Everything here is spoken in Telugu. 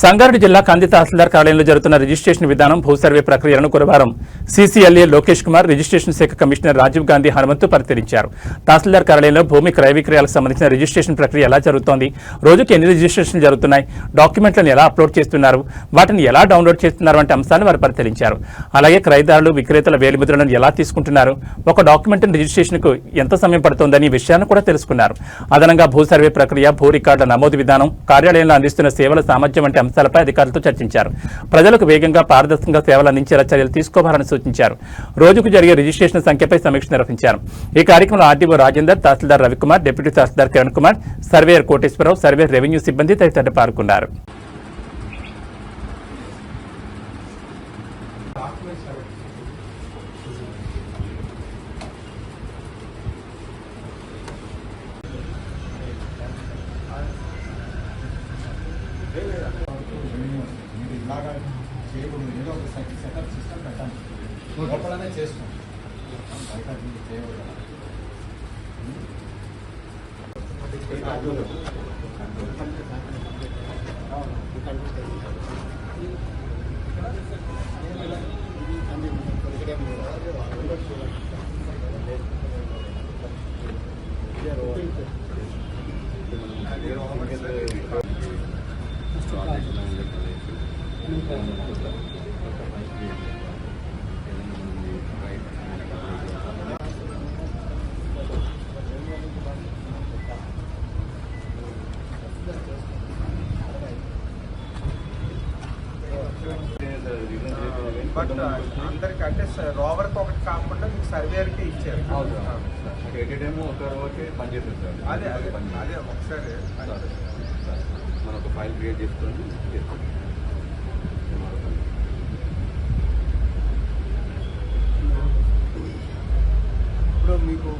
సంగారెడ్డి జిల్లా కంది తహసీల్దార్ కార్యాలయంలో జరుగుతున్న రిజిస్ట్రేషన్ విధానం భూ సర్వే ప్రక్రియను గురువారం సీసీఎల్ఏ లోకేష్ కుమార్, రిజిస్ట్రేషన్ శాఖ కమిషనర్ రాజీవ్ గాంధీ హనుమంతు పరిశీలించారు. తహసీల్దార్ కార్యాలయంలో భూమి క్రయ విక్రయాలకు సంబంధించిన రిజిస్ట్రేషన్ ప్రక్రియ ఎలా జరుగుతోంది, రోజుకి ఎన్ని రిజిస్ట్రేషన్లు జరుగుతున్నాయి, డాక్యుమెంట్లను ఎలా అప్లోడ్ చేస్తున్నారు, వాటిని ఎలా డౌన్లోడ్ చేస్తున్నారు వంటి అంశాలను వారు పరిశీలించారు. అలాగే క్రయదారులు, విక్రేతల వేలిముద్రలను ఎలా తీసుకుంటున్నారు, ఒక డాక్యుమెంట్ రిజిస్ట్రేషన్కు ఎంత సమయం పడుతోందని ఈ విషయాన్ని కూడా తెలుసుకున్నారు. అదనంగా భూ సర్వే ప్రక్రియ, భూ రికార్డుల నమోదు విధానం, కార్యాలయంలో అందిస్తున్న సేవల సామర్థ్యం వంటి అంశాలపై అధికారులతో చర్చించారు. ప్రజలకు వేగంగా, పారదర్శకంగా సేవలు అందించేలా చర్యలు తీసుకోవాలని సూచించారు. రోజుకు జరిగే రిజిస్ట్రేషన్ సంఖ్యపై సమీక్ష నిర్వహించారు. ఈ కార్యక్రమంలో RDO Rajender, tahsildar Ravikumar, deputy tahsildar Kiran Kumar, surveyor Koteswararao, surveyor revenue సిబ్బంది తదితరులు పాల్గొన్నారు. సెటప్ సిస్టమ్ పెట్టాను లోపలనే చేస్తాం బయట చేయకూడదు. బట్ అందరికి అంటే రోవర్కి ఒకటి కాకుండా మీకు సర్వేయర్కి ఇచ్చారు. ఒక రోజు పనిచేస్తుంది సార్. అదే అదే ఒకసారి మనం ఒక ఫైల్ క్రియేట్ చేసుకొని చేస్తాం. ఇప్పుడు మీకు